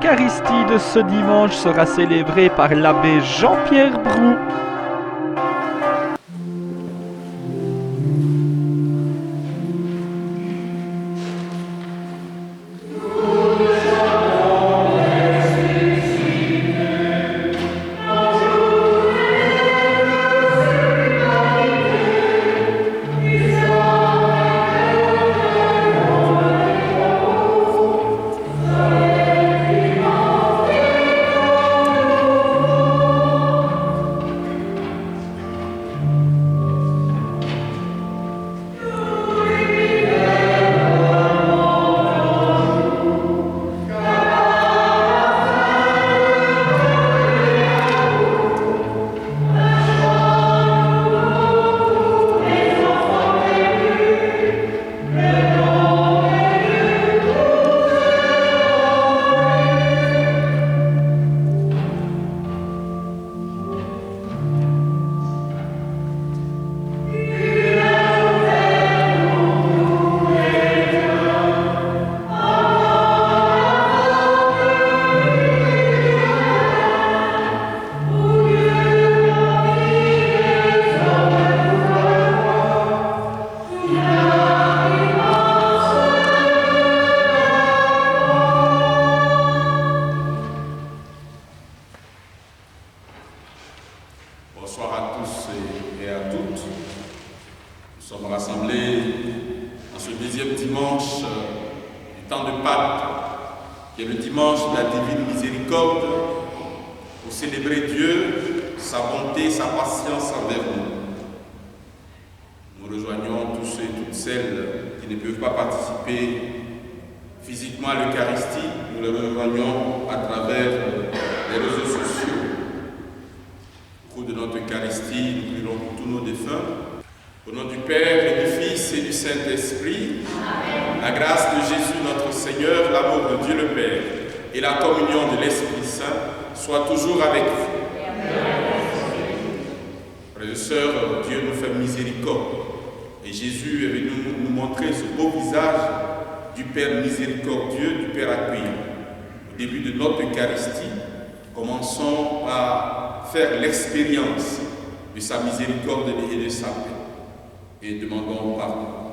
l'Eucharistie de ce dimanche sera célébrée par l'abbé Jean-Pierre Brou. Bonsoir à tous et à toutes. Nous sommes rassemblés en ce deuxième dimanche du temps de Pâques, qui est le dimanche de la divine miséricorde, pour célébrer Dieu, sa bonté, sa patience envers nous. Nous rejoignons tous ceux et toutes celles qui ne peuvent pas participer physiquement à l'Eucharistie. Nous les rejoignons à travers les réseaux sociaux. Au cours de notre Eucharistie, nous prions pour tous nos défunts. Au nom du Père et du Fils et du Saint-Esprit, la grâce de Jésus notre Seigneur, l'amour de Dieu le Père et la communion de l'Esprit Saint soient toujours avec vous. Frères et sœurs, Dieu nous fait miséricorde. Et Jésus est venu nous montrer ce beau visage du Père miséricordieux, du Père accueillant. Au début de notre Eucharistie, commençons par faire l'expérience de sa miséricorde et de sa paix. Et demandons pardon.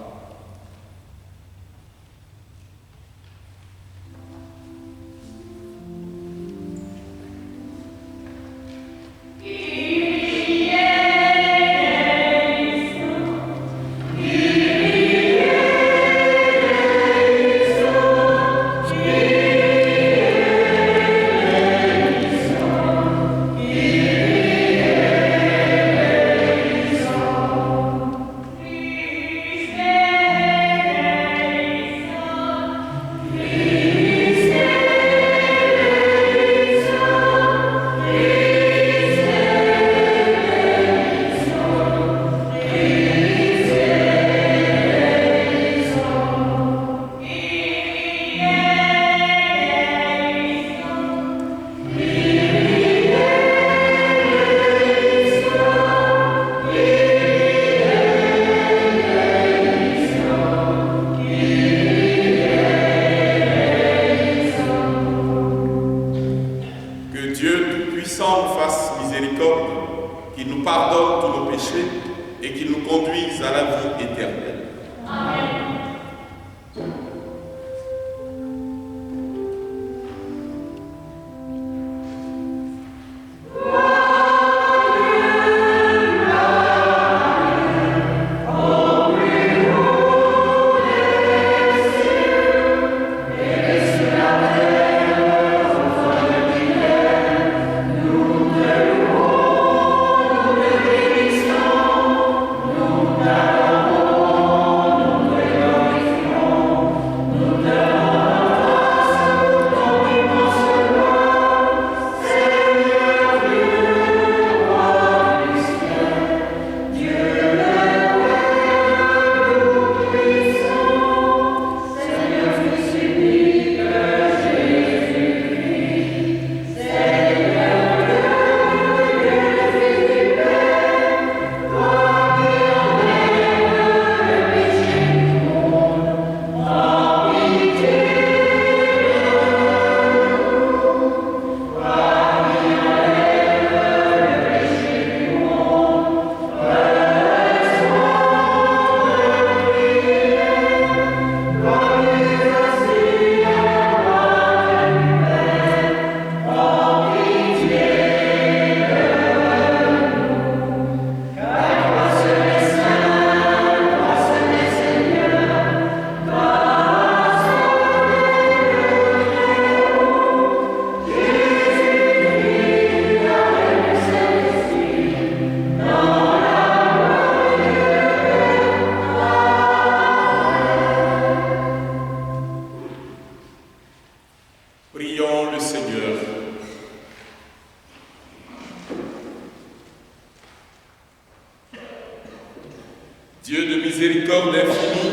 Dieu de miséricorde infinie,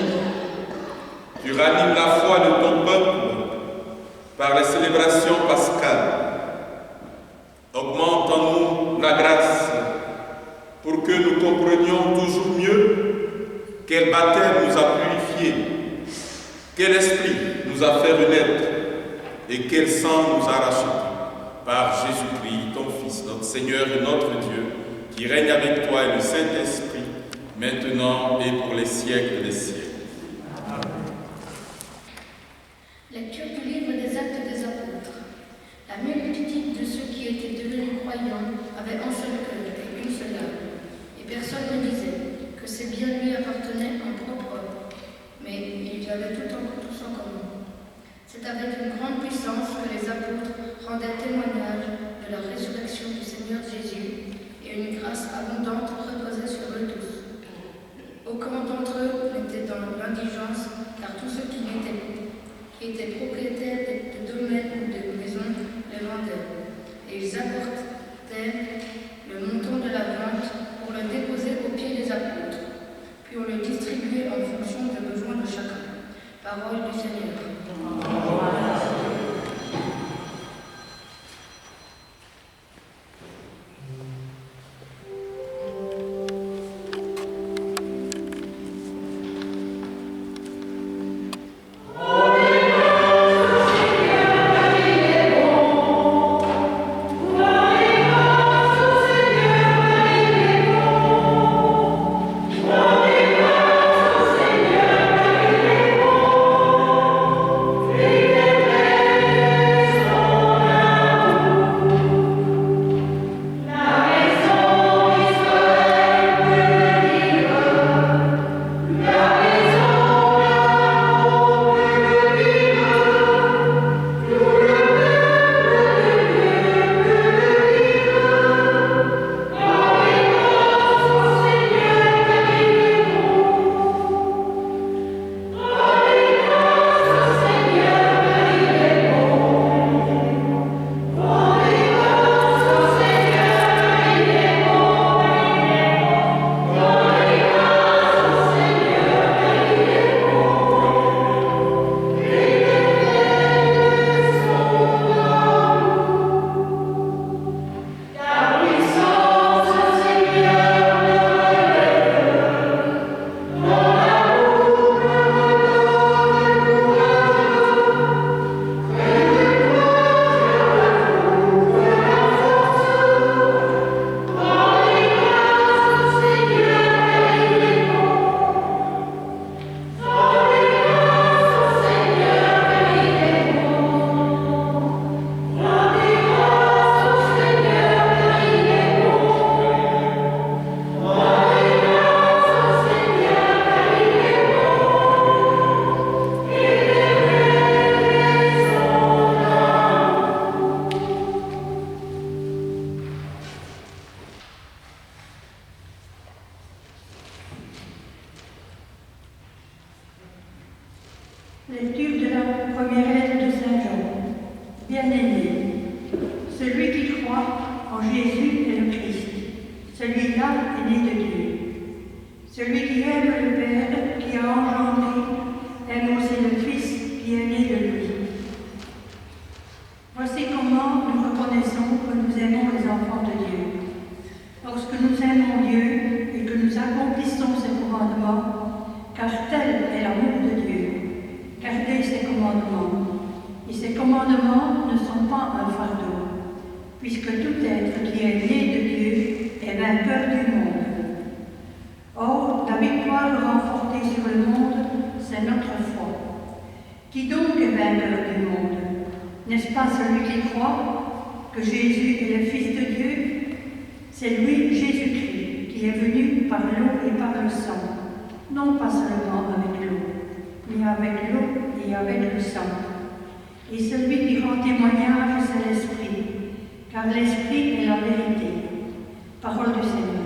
tu ranimes la foi de ton peuple par les célébrations pascales. Augmente en nous la grâce pour que nous comprenions toujours mieux quel baptême nous a purifiés, quel esprit nous a fait renaître et quel sang nous a rachetés par Jésus-Christ, ton Fils, notre Seigneur et notre Dieu, qui règne avec toi et le Saint-Esprit, maintenant et pour les siècles des siècles. Lecture du livre des Actes des Apôtres. La multitude de ceux qui étaient devenus croyants avait un seul cœur et une seule âme. Et personne ne disait que ces biens lui appartenaient en propre œuvre, mais ils avaient tous en commun. C'est avec une grande puissance que les apôtres rendaient témoignage de la résurrection du Seigneur Jésus, et une grâce abondante reposait sur eux tous. Aucun d'entre eux n'était dans l'indigence, car tous ceux qui étaient propriétaires de domaines ou de maisons les vendaient, et ils apportaient le montant de la vente pour le déposer aux pieds des apôtres, puis on le distribuait en fonction des besoins de chacun. Parole du Seigneur. Lecture de la première lettre de Saint Jean. Bien-aimé, celui qui croit en Jésus est le Christ. Celui-là est né de Dieu. Celui qui aime le Père qui a engendré aime aussi le Fils qui est né de lui. Voici comment nous reconnaissons que nous aimons les enfants de Dieu. Lorsque nous aimons Dieu et que nous accomplissons ses commandements, car tel est l'amour de Dieu. Gardez ses commandements. Et ces commandements ne sont pas un fardeau, puisque tout être qui est né de Dieu est vainqueur du monde. Or, la victoire remportée sur le monde, c'est notre foi. Qui donc est vainqueur du monde? N'est-ce pas celui qui croit que Jésus est le Fils de Dieu? C'est lui, Jésus-Christ, qui est venu par l'eau et par le sang, non pas seulement avec l'eau, mais avec l'eau et avec le sang. Et celui qui rend témoignage, c'est l'Esprit, car l'Esprit est la vérité. Parole du Seigneur.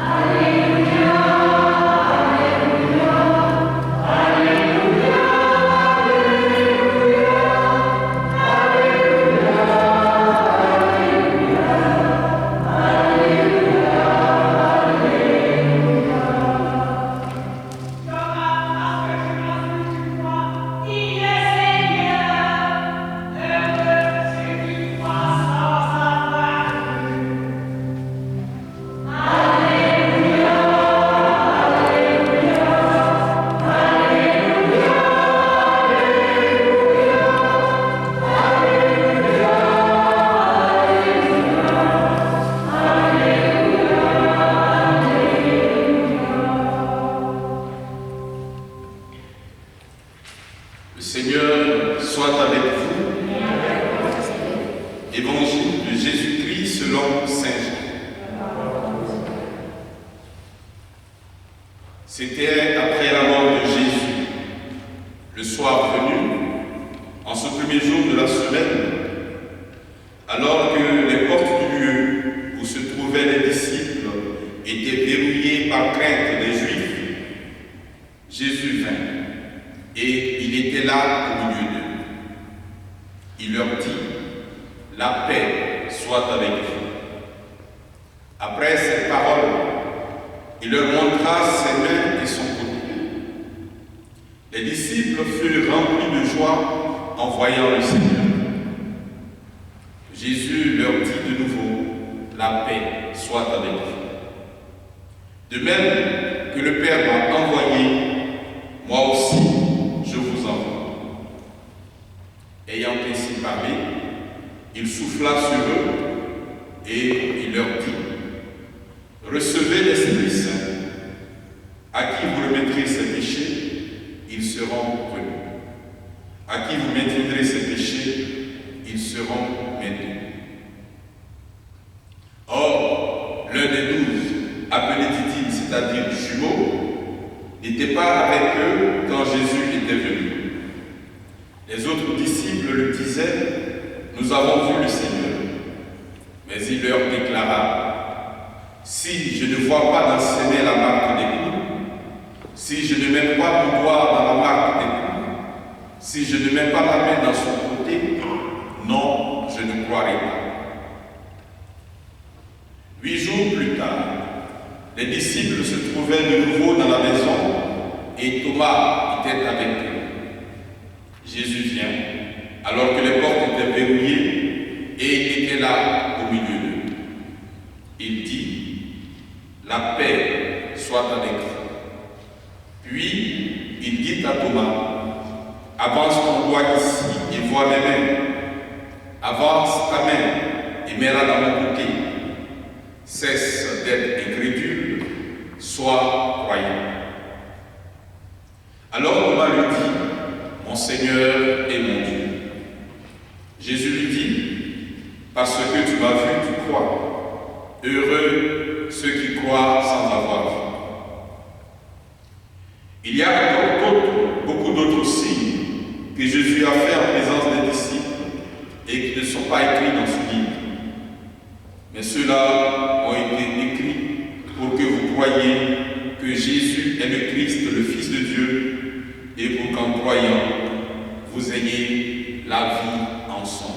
Alléluia, Alléluia, Alléluia. Le Seigneur soit avec vous. Évangile de Jésus-Christ selon Saint Jean. C'était après la mort de Jésus, le soir venu, en ce premier jour de la semaine, alors que les portes du lieu où se trouvaient les disciples étaient verrouillées par crainte des Juifs, Jésus vint, et il était là au milieu d'eux. Il leur dit, « La paix soit avec vous. » Après cette parole, il leur montra ses mains et son côté. Les disciples furent remplis de joie en voyant le Seigneur. Jésus leur dit de nouveau, « La paix soit avec vous. » De même que le Père m'a envoyé, moi aussi je vous envoie. Ayant ainsi parlé, il souffla sur eux et il leur dit, « Recevez l'Esprit Saint. À qui vous remettrez ses péchés, ils seront remis. À qui vous maintiendrez ses péchés, ils seront maintenus. » Or, l'un des 12, appelé Didyme, c'est-à-dire jumeaux, n'était pas avec eux quand Jésus était venu. Les autres disciples le disaient, « Nous avons vu le Seigneur. » Mais il leur déclara, « Si je ne vois pas dans ses mains la marque des clous, si je ne mets pas mon doigt dans la marque des clous, si je ne mets pas ma main dans son côté, non, je ne croirai pas. » 8 jours plus tard, les disciples se trouvaient de nouveau dans la maison et Thomas était avec eux. Jésus vient, alors que les portes étaient verrouillées et il était là au milieu d'eux. Il dit, « La paix soit avec vous. » Puis il dit à Thomas, « Avance ton doigt ici et vois mes mains. Avance ta main et mets-la dans mon côté. Cesse d'être incrédule, sois croyant. » Alors Thomas lui dit, « Mon Seigneur et mon Dieu. » Jésus lui dit, « Parce que tu m'as vu, tu crois. Heureux ceux qui croient sans avoir vu. » Il y a encore beaucoup d'autres signes que Jésus a fait en présence des disciples et qui ne sont pas écrits dans ce livre. Mais ceux-là ont été écrits pour que vous croyiez que Jésus est le Christ, le Fils de Dieu, et pour qu'en croyant, vous ayez la vie en son nom.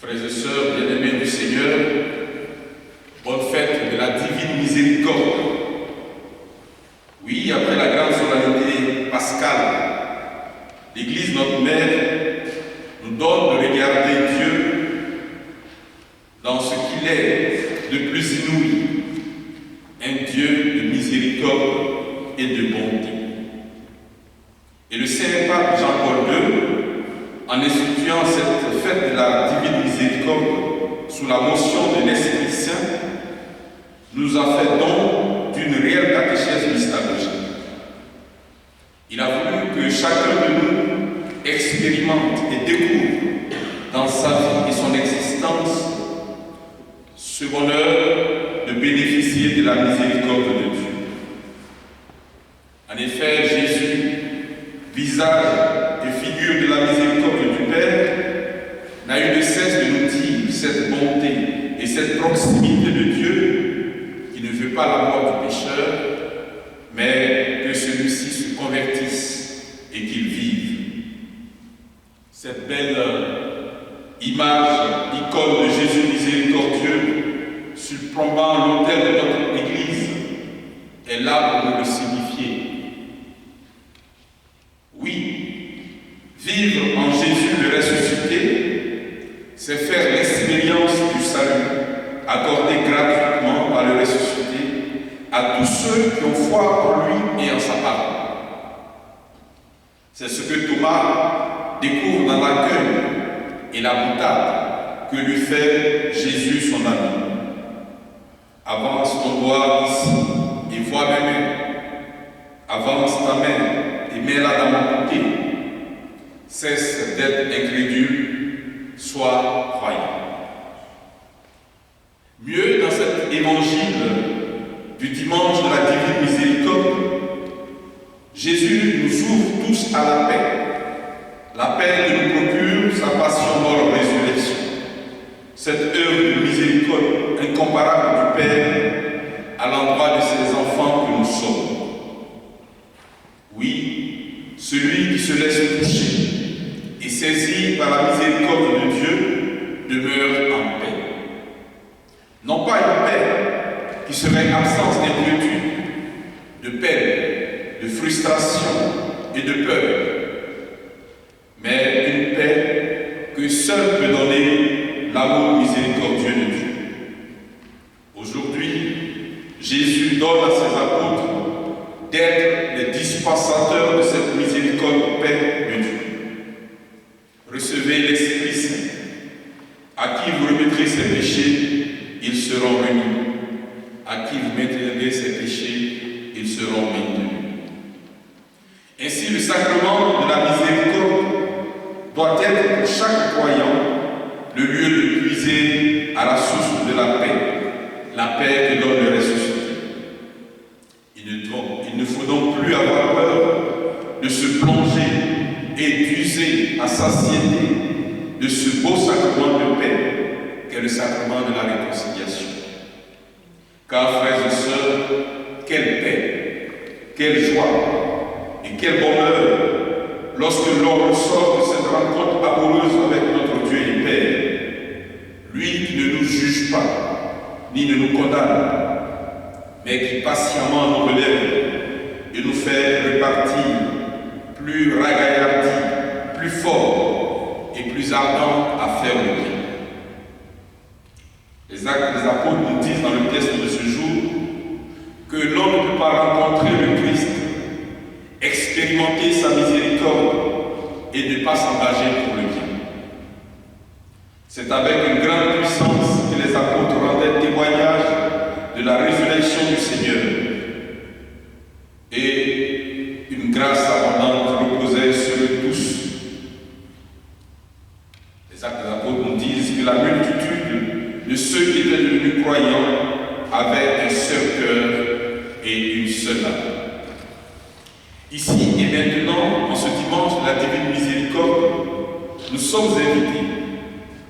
Frères et sœurs bien-aimés du Seigneur, bonne fête de la divine miséricorde. Oui, après la grande solennité pascale, l'Église, notre mère, nous donne de regarder Dieu dans ce qu'il est de plus inouï, un Dieu de miséricorde et de bonté. Et le Saint-Pape Jean-Paul II, en instituant cette fête de la divine miséricorde sous la motion de l'Esprit Saint, nous a fait don d'une réelle catéchèse mystalogique. Il a voulu que chacun de nous expérimente et découvre dans sa vie et son existence ce bonheur de bénéficier de la miséricorde de Dieu. En effet, Jésus, visage et figure de la miséricorde du Père, n'a eu de cesse de nous dire cette bonté et cette proximité de Dieu qui ne veut pas la mort du pécheur, mais que celui-ci se convertisse et qu'il vive. Cette belle image, icône de Jésus miséricordieux, surplombant l'autel de notre Église, est là pour nous le signifier. Oui, vivre en Jésus le ressuscité, c'est faire l'expérience du salut, accordé gratuitement par le ressuscité à tous ceux qui ont foi en lui et en sa parole. C'est ce que Thomas découvre dans l'accueil et la boutade que lui fait Jésus son ami. Avance ton doigt ici et vois mes mains. Avance ta main et mets-la dans mon côté. Cesse d'être incrédule, sois croyant. Mieux, dans cet évangile du dimanche de la divine miséricorde, Jésus nous ouvre tous à la paix que nous procure sa passion, mort, résurrection. Cette œuvre de miséricorde incomparable du Père à l'endroit de ses enfants que nous sommes. Oui, celui qui se laisse toucher et saisi par la miséricorde de Dieu demeure en paix. Non pas une paix qui serait absence d'inquiétude, de peine, de frustration et de peur, mais une paix que seul peut donner l'amour miséricordieux de Dieu. Aujourd'hui, Jésus donne à ses apôtres d'être les dispensateurs de cette miséricorde paix de Dieu. Recevez l'Esprit Saint, à qui vous remettrez ses péchés, ils seront remis. À qui vous mettrez ses péchés, ils seront maintenus. Ainsi, le sacrement de la miséricorde doit être pour chaque croyant le lieu de puiser à la source de la paix que donne le ressuscité. Il ne faut donc plus avoir peur de se plonger et d'user à satiété de ce beau sacrement de paix qu'est le sacrement de la réconciliation. Car, frères et sœurs, quelle paix, quelle joie et quel bonheur lorsque l'on ressort de cette rencontre amoureuse avec notre Dieu et Père, lui qui ne nous juge pas, ni ne nous condamne, mais qui patiemment nous relève et nous fait repartir plus ragaillardis, plus forts et plus ardents à faire le bien. Les actes des apôtres nous disent dans le texte de ce jour que l'on ne peut pas rencontrer le Christ, expérimenter sa miséricorde et ne pas s'engager pour le bien. C'est avec une grande puissance que les apôtres rendaient témoignage de la résurrection du Seigneur et une grâce abondante reposait sur eux tous. Les actes des apôtres nous disent que la multitude de ceux qui étaient devenus croyants avaient un seul cœur et une seule âme. Ici et maintenant, en ce dimanche de la divine miséricorde, nous sommes invités,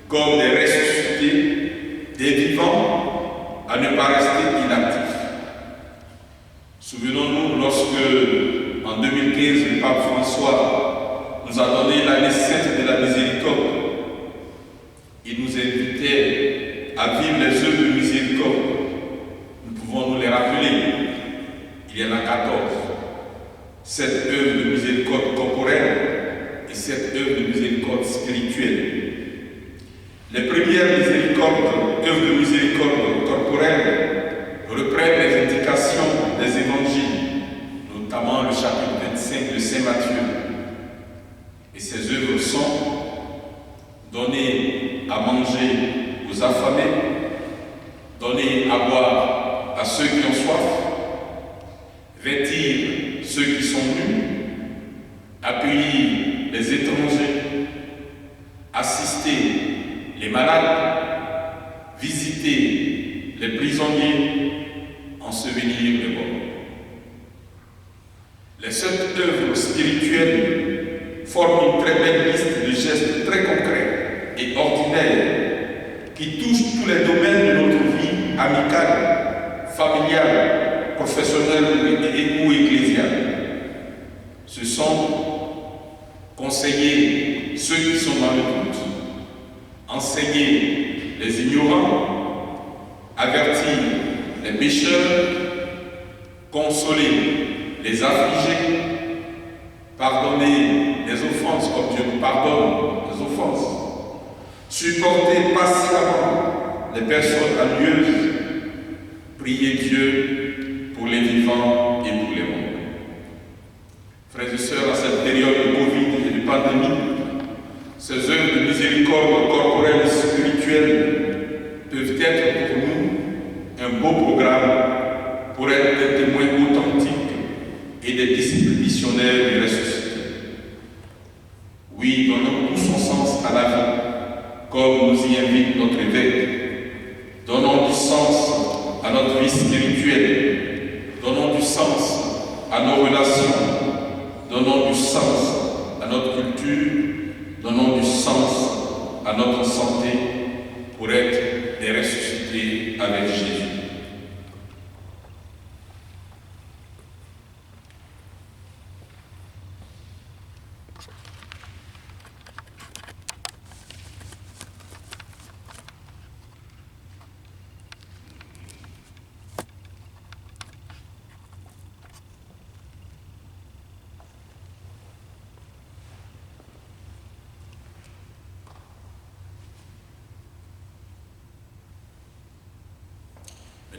comme des ressuscités, des vivants, à ne pas rester inactifs. Souvenons-nous lorsque, en 2015, le pape François nous a donné l'année sainte de la miséricorde. Il nous invitait à vivre les œuvres de miséricorde. Nous pouvons nous les rappeler. Il y en a 14. Cette œuvre de miséricorde corporelle et cette œuvre de miséricorde spirituelle. Les premières œuvres de miséricorde corporelle reprennent les indications des évangiles, notamment le chapitre 25 de Saint Matthieu. Et ces œuvres sont donner à manger aux affamés, donner à boire à ceux qui ont soif, vêtir ceux qui sont nus, accueillir les étrangers, assister les malades, visiter les prisonniers, ensevelir les morts. Les 7 œuvres spirituelles forment une très belle liste de gestes très concrets et ordinaires qui touchent tous les domaines de notre vie amicale, familiale, professionnelle ou ecclésiale. Ce sont conseiller ceux qui sont dans le doute, enseigner les ignorants, avertir les pécheurs, consoler les affligés, pardonner les offenses comme Dieu nous pardonne les offenses, supporter patiemment les personnes ennuyeuses, prier Dieu pour les vivants et pour les morts. Frères et sœurs, à cette période de Covid et de pandémie, ces œuvres de miséricorde corporelle et spirituelle peuvent être pour nous un beau programme pour être des témoins authentiques et des disciples missionnaires du ressuscité. Oui, donnons tout son sens à la vie, comme nous y invite notre évêque. Donnons du sens à notre vie spirituelle. Donnons du sens à nos relations. Donnons du sens à notre culture. Donnons du sens à notre santé pour être des ressuscités avec Jésus.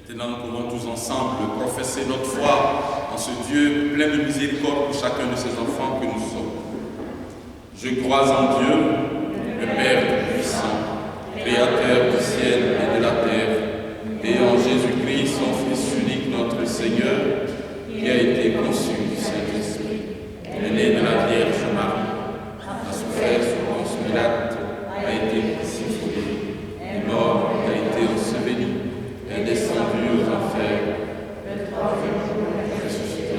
Maintenant, nous pouvons tous ensemble professer notre foi en ce Dieu plein de miséricorde pour chacun de ses enfants que nous sommes. Je crois en Dieu, le Père Tout-Puissant, Créateur du ciel et de la terre, et en Jésus-Christ, son Fils unique, notre Seigneur, qui a été conçu du Saint-Esprit, né de la Vierge Marie, a souffert sous Ponce Pilate, a été crucifié, est mort, a été enseveli, est descendu aux enfers, le troisième jour est ressuscité,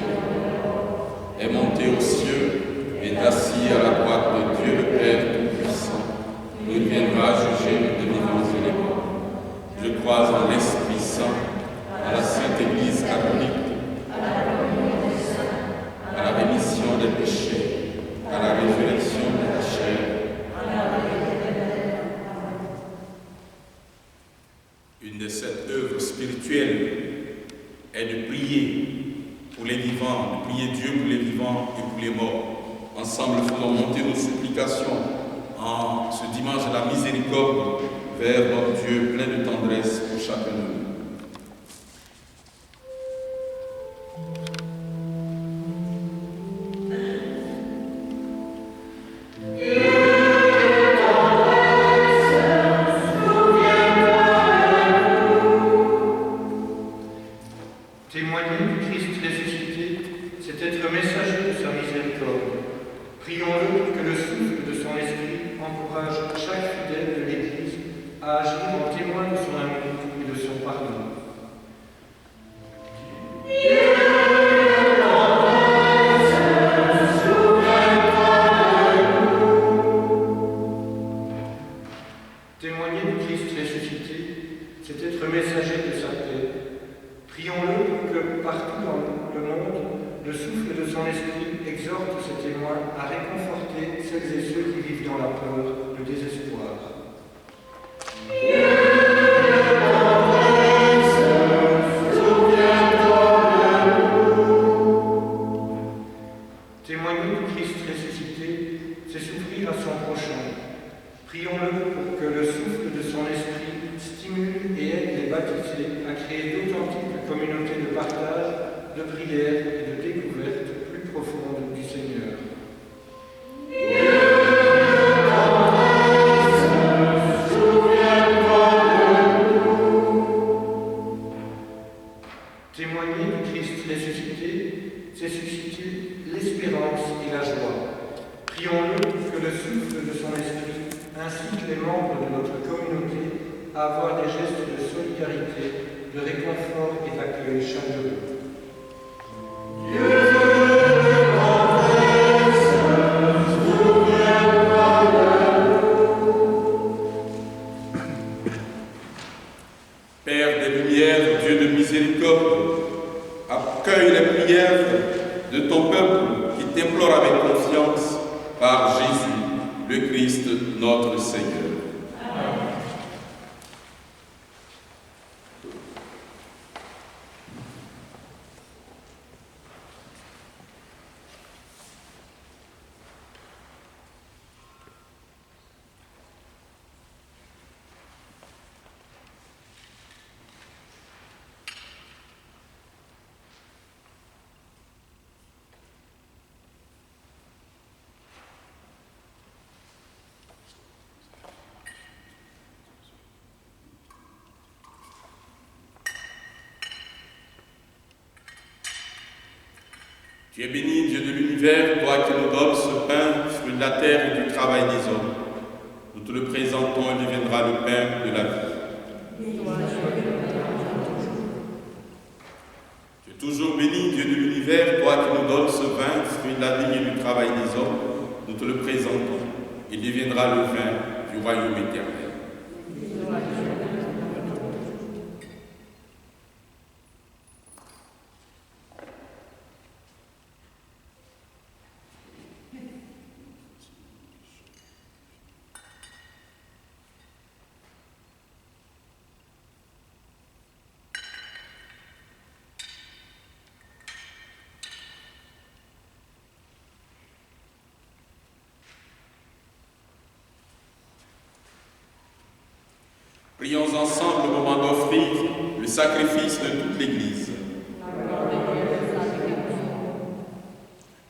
est monté aux cieux, est assis à la droite de Dieu le Père Tout-Puissant, il viendra juger les vivants et les morts. Je crois en l'Esprit Saint, à la Sainte Église catholique, à la rémission des péchés, à la résurrection de la chair, une de ces œuvres spirituelles est de prier pour les vivants, de prier Dieu pour les vivants et pour les morts. Ensemble, faisons monter nos supplications en ce dimanche de la miséricorde vers notre Dieu plein de tendresse pour chacun de nous. par Jésus, le Christ, notre Seigneur. Tu es béni, Dieu de l'univers, toi qui nous donnes ce pain, fruit de la terre et du travail des hommes. Nous te le présentons et deviendra le pain de la vie. Tu es toujours béni, Dieu de l'univers, toi qui nous donnes ce vin, fruit de la vigne et du travail des hommes. Nous te le présentons. Il deviendra le vin du royaume éternel. Prions ensemble au moment d'offrir le sacrifice de toute l'Église.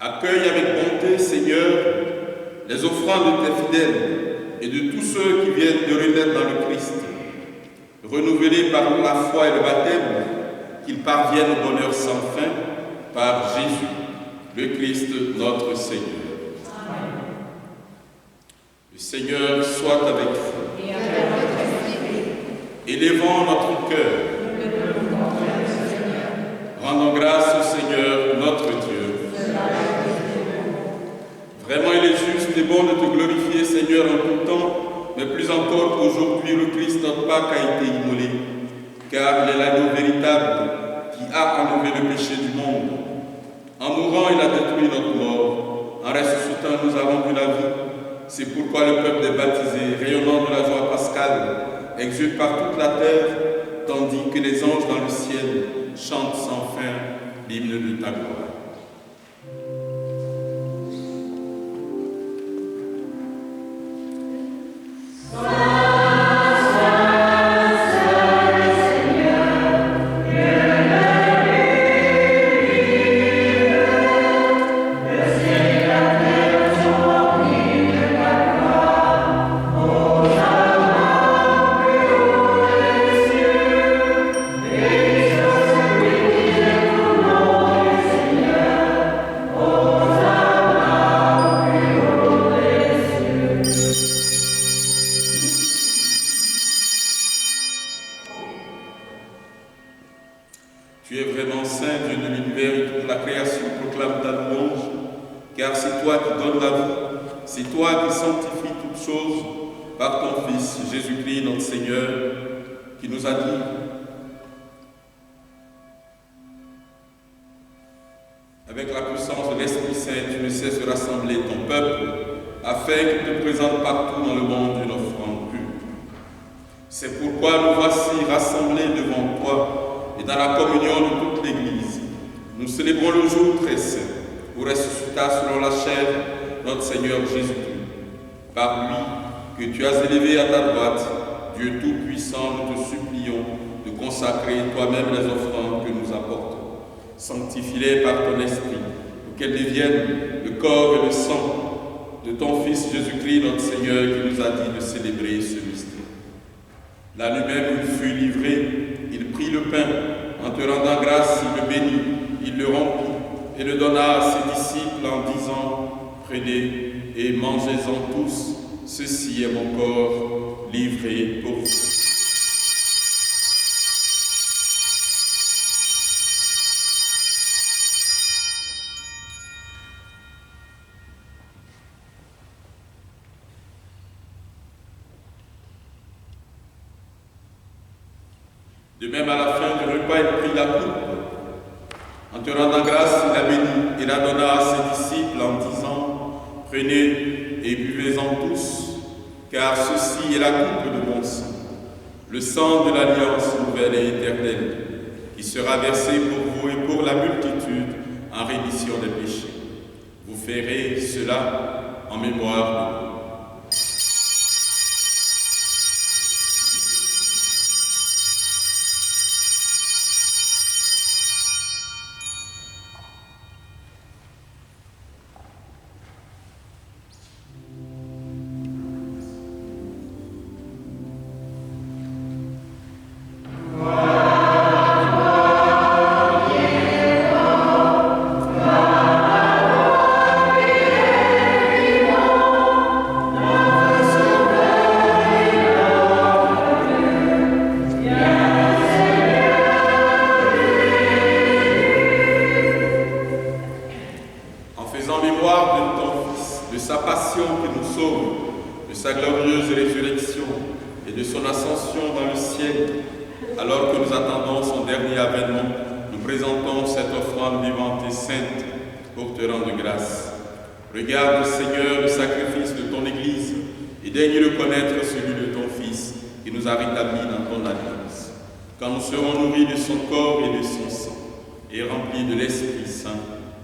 Accueille avec bonté, Seigneur, les offrandes de tes fidèles et de tous ceux qui viennent de renaître dans le Christ, renouvelés par la foi et le baptême, qu'ils parviennent au bonheur sans fin par Jésus, le Christ, notre Seigneur. Le Seigneur soit avec vous. Élevons notre cœur. Rendons grâce au Seigneur, notre Dieu. Vraiment, il est juste et bon de te glorifier, Seigneur, en tout temps, mais plus encore qu'aujourd'hui, le Christ, notre Pâque, a été immolé, car il est l'agneau véritable qui a enlevé le péché du monde. En mourant, il a détruit notre mort. En ressuscitant, nous avons vu la vie. C'est pourquoi le peuple des baptisés, rayonnant de la joie pascale, exulte par toute la terre, tandis que les anges dans le ciel chantent sans fin l'hymne de ta gloire. Tu es vraiment saint, Dieu de l'univers, et toute la création proclame ta louange, car c'est toi qui donnes la vie, c'est toi qui sanctifies toutes choses par ton Fils, Jésus-Christ, notre Seigneur, qui nous a dit: avec la puissance de l'Esprit Saint, tu ne cesses de rassembler ton peuple, afin qu'il te présente partout dans le monde une offrande pure. C'est pourquoi nous voici rassemblés devant toi, et dans la communion de toute l'Église, nous célébrons le jour très saint où ressuscita selon la chair notre Seigneur Jésus-Christ. Par lui, que tu as élevé à ta droite, Dieu Tout-Puissant, nous te supplions de consacrer toi-même les offrandes que nous apportons. Sanctifie-les par ton Esprit, pour qu'elles deviennent le corps et le sang de ton Fils Jésus-Christ, notre Seigneur, qui nous a dit de célébrer ce mystère. La nuit même où il fut livré, il prit le pain, en te rendant grâce, il le bénit, il le rompit et le donna à ses disciples en disant: prenez et mangez-en tous, ceci est mon corps livré pour vous. De même, à la fin du repas, il prit la coupe. En te rendant grâce, il la bénit et la donna à ses disciples en disant: Prenez et buvez-en tous, car ceci est la coupe de mon sang, le sang de l'alliance nouvelle et éternelle, qui sera versé pour vous et pour la multitude en rémission des péchés. Vous ferez cela en mémoire de moi. Regarde, Seigneur, le sacrifice de ton Église et daigne reconnaître celui de ton Fils qui nous a rétablis dans ton alliance. Quand nous serons nourris de son corps et de son sang et remplis de l'Esprit Saint,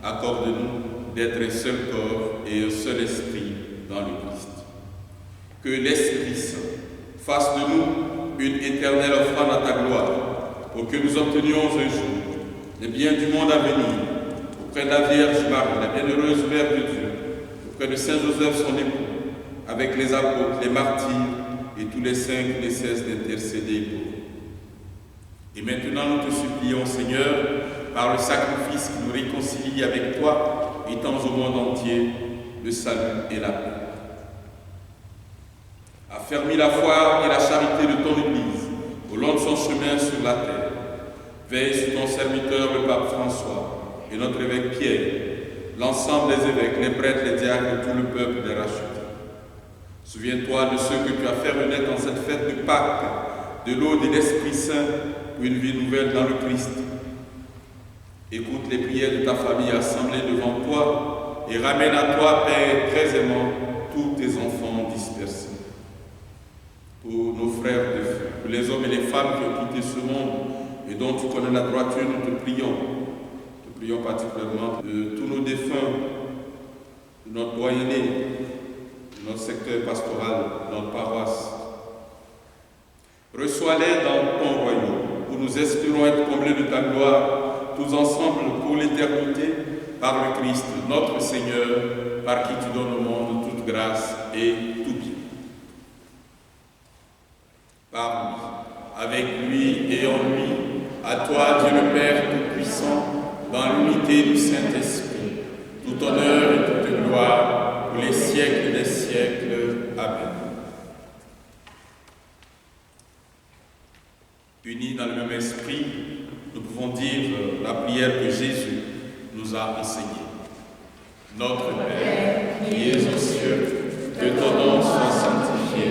accorde-nous d'être un seul corps et un seul esprit dans le Christ. Que l'Esprit Saint fasse de nous une éternelle offrande à ta gloire, pour que nous obtenions un jour les biens du monde à venir, auprès de la Vierge Marie, la bienheureuse Mère de Dieu, auprès de Saint Joseph son époux, avec les apôtres, les martyrs et tous les saints qui ne cessent d'intercéder pour nous. Et maintenant nous te supplions, Seigneur, par le sacrifice qui nous réconcilie avec toi, étends au monde entier le salut et la paix. Affermis la foi et la charité de ton Église au long de son chemin sur la terre. Veille sur ton serviteur, le pape François, et notre évêque Pierre, l'ensemble des évêques, les prêtres, les diacres et tout le peuple des rachetés. Souviens-toi de ceux que tu as fait renaître en cette fête de Pâques, de l'eau et de l'Esprit Saint, pour une vie nouvelle dans le Christ. Écoute les prières de ta famille assemblée devant toi et ramène à toi, Père très aimant, tous tes enfants dispersés. Pour nos frères de feu, pour les hommes et les femmes qui ont quitté ce monde et dont tu connais la droiture, nous te prions. Te prions particulièrement de tous nos défunts, de notre doyenné, de notre secteur pastoral, de notre paroisse. Reçois-les dans ton royaume, où nous espérons être comblés de ta gloire, tous ensemble pour l'éternité, par le Christ, notre Seigneur, par qui tu donnes au monde toute grâce et tout bien. Par lui, avec lui et en lui, à toi, Dieu le Père Tout-Puissant, dans l'unité du Saint-Esprit, tout honneur et toute gloire pour les siècles des siècles. Amen. Unis dans le même esprit, nous pouvons dire la prière que Jésus nous a enseignée. Notre Père, qui es aux cieux, que ton nom soit sanctifié,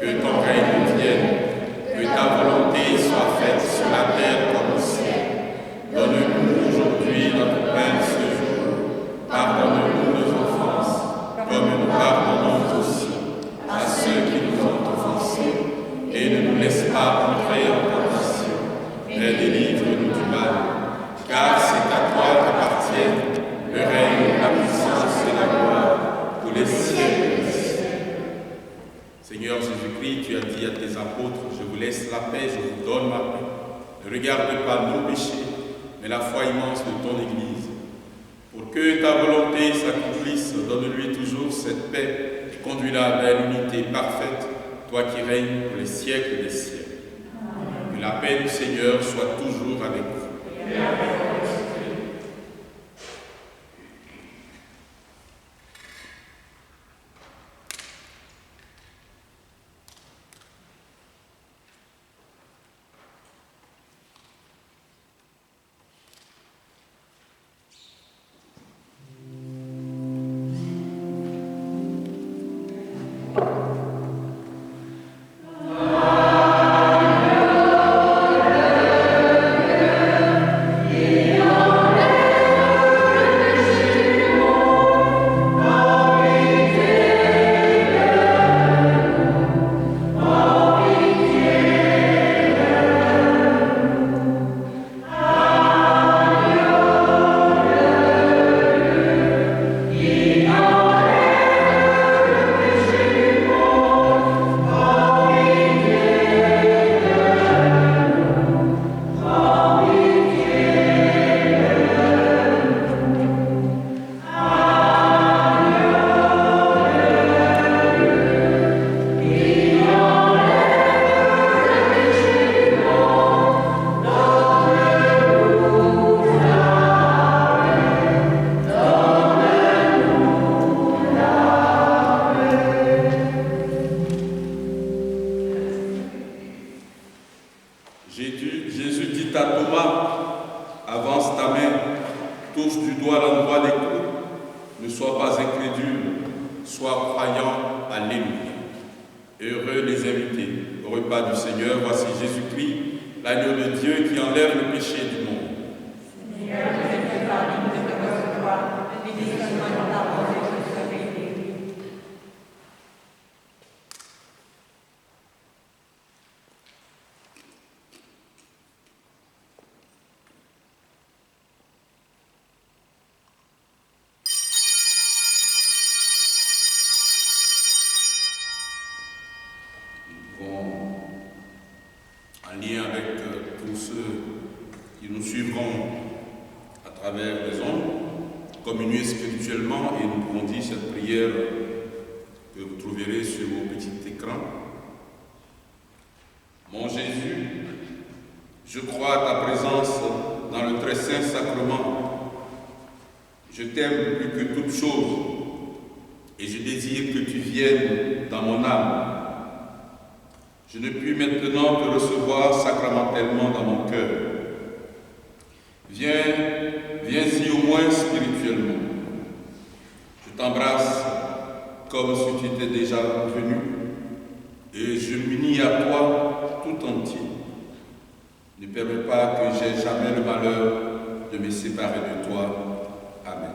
que ton règne vienne, que ta volonté soit faite sur la terre comme au ciel. Donne-nous aujourd'hui notre pain de ce jour. Pardonne-nous nos offenses, comme nous pardonnons aussi à ceux qui nous ont offensés. Et ne nous laisse pas entrer en tentation, mais délivre-nous du mal. Car c'est à toi qu'appartiennent le règne, la puissance et la gloire pour les siècles des siècles. Seigneur Jésus-Christ, tu as dit à tes apôtres, je vous laisse la paix, je vous donne ma paix. Ne regarde pas nos péchés, mais la foi immense de ton Église. Pour que ta volonté s'accomplisse, donne-lui toujours cette paix et conduis-la vers l'unité parfaite, toi qui règnes pour les siècles des siècles. Que la paix du Seigneur soit toujours avec vous. Amen. sois croyant. Alléluia. Heureux les invités au repas du Seigneur. Voici Jésus-Christ, l'agneau de Dieu qui enlève le péché du monde. Seigneur, je ne suis pas digne de te recevoir, mais dis seulement une parole et je serai guéri. En lien avec tous ceux qui nous suivront à travers les ondes, communier spirituellement, et nous pouvons dire cette prière que vous trouverez sur vos petits écrans. Mon Jésus, je crois à ta présence dans le très saint sacrement. Je t'aime plus que toute chose et je désire que tu viennes dans mon âme. Je ne puis maintenant te recevoir sacramentellement dans mon cœur. Viens-y au moins spirituellement. Je t'embrasse comme si tu étais déjà venu et je m'unis à toi tout entier. Ne permets pas que j'aie jamais le malheur de me séparer de toi. Amen.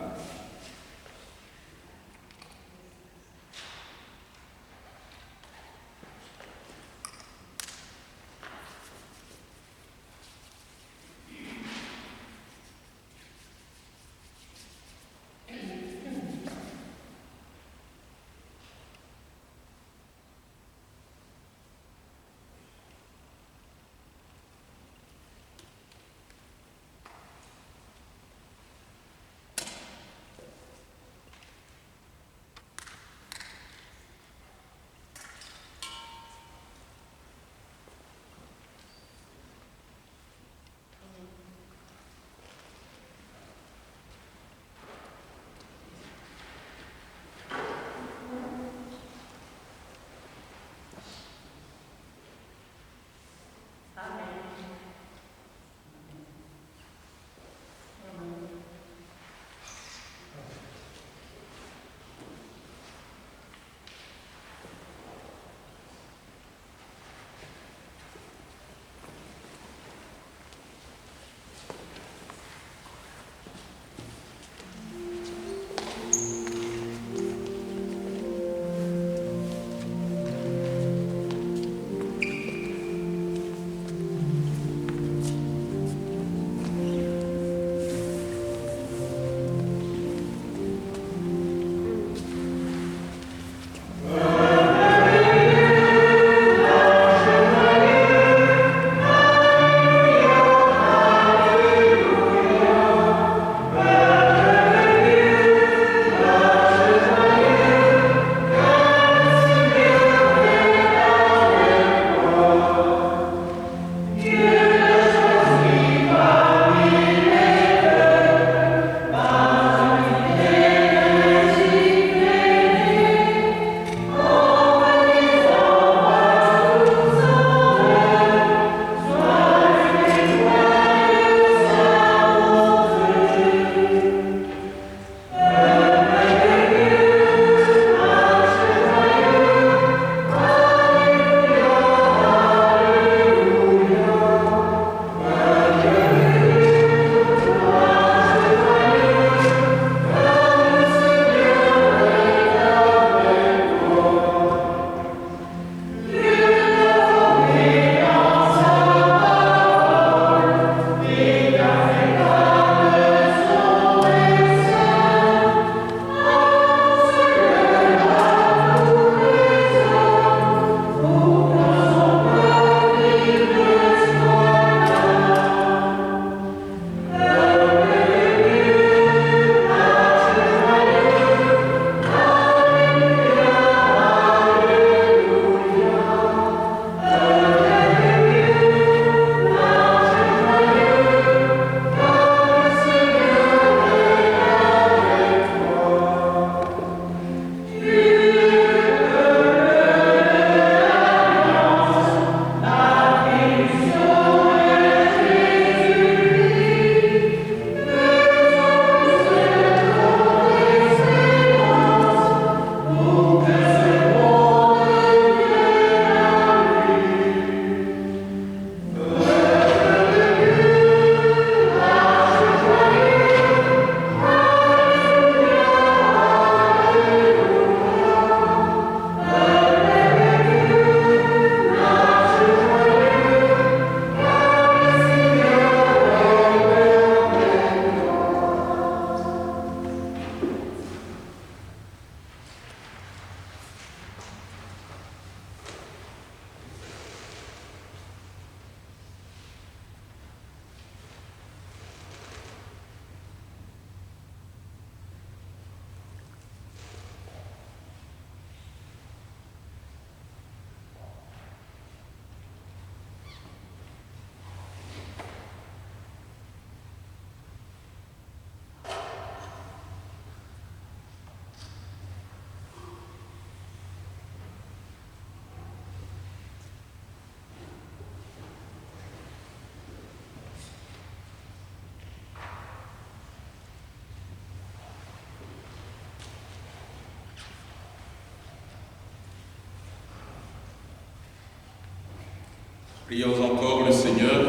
Prions encore le Seigneur.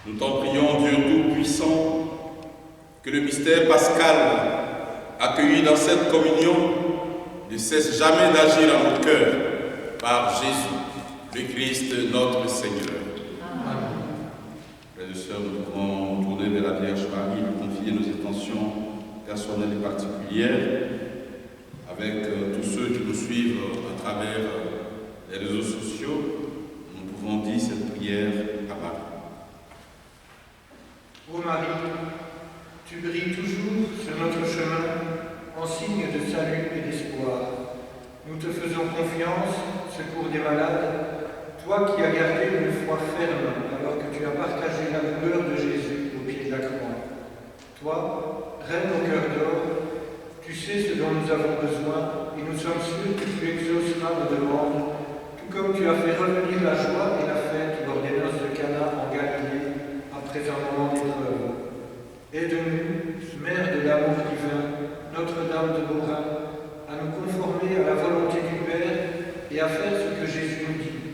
Nous t'en prions, Dieu Tout-Puissant, que le mystère pascal accueilli dans cette communion ne cesse jamais d'agir dans nos cœurs par Jésus, le Christ, notre Seigneur. Amen. Frères et sœurs, nous pouvons nous tourner vers la Vierge Marie, lui confier nos intentions personnelles et particulières, avec tous ceux qui nous suivent à travers les réseaux sociaux. Nous pouvons dire cette prière à Marie. Ô Marie, tu brilles toujours sur notre chemin en signe de salut et d'espoir. Nous te faisons confiance, secours des malades, toi qui as gardé une foi ferme alors que tu as partagé la douleur de Jésus au pied de la croix. Toi, Reine au cœur d'or, tu sais ce dont nous avons besoin et nous sommes sûrs que tu exauceras nos demandes, tout comme tu as fait revenir la joie et la fête lors des noces de Cana en Galilée après un moment d'épreuve. Aide-nous, Mère de l'amour divin, Notre-Dame de Morin, à nous conformer à la volonté du Père et à faire ce que Jésus nous dit,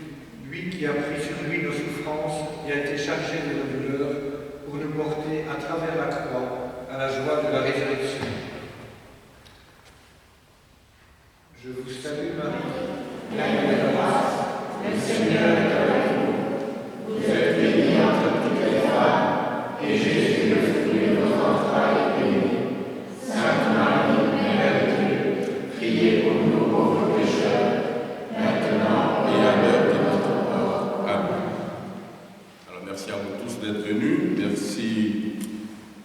lui qui a pris sur lui nos souffrances et a été chargé de nos douleurs, pour nous porter à travers la croix à la joie de la résurrection. Je vous salue Marie, pleine de grâce, le Seigneur est avec vous. Vous êtes bénie entre toutes les femmes, et Jésus, le fruit de votre entrailles, est béni. Sainte Marie, Mère de Dieu, priez pour nous pauvres pécheurs, maintenant et à l'heure de notre mort. Amen. Alors merci à vous tous d'être venus. Merci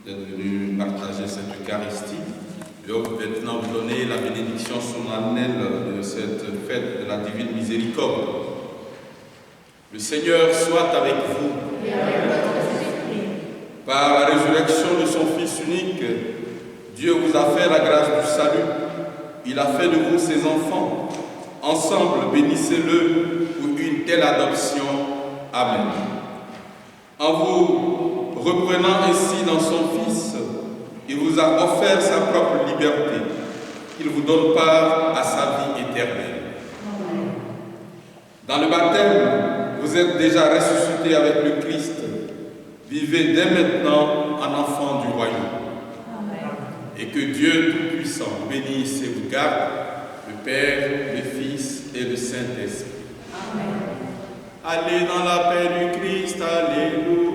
d'être venus partager cette Eucharistie. Je vais maintenant vous donner la bénédiction solennelle de cette fête de la Divine Miséricorde. Le Seigneur soit avec vous. Et avec votre esprit. Par la résurrection de son Fils unique, Dieu vous a fait la grâce du salut. Il a fait de vous ses enfants. Ensemble, bénissez-le pour une telle adoption. Amen. En vous reprenant ainsi dans son Fils, il vous a offert sa propre liberté. Il vous donne part à sa vie éternelle. Amen. Dans le baptême, vous êtes déjà ressuscités avec le Christ. Vivez dès maintenant en enfant du royaume. Amen. Et que Dieu Tout-Puissant vous bénisse et vous garde, le Père, le Fils et le Saint-Esprit. Amen. Allez dans la paix du Christ. Alléluia.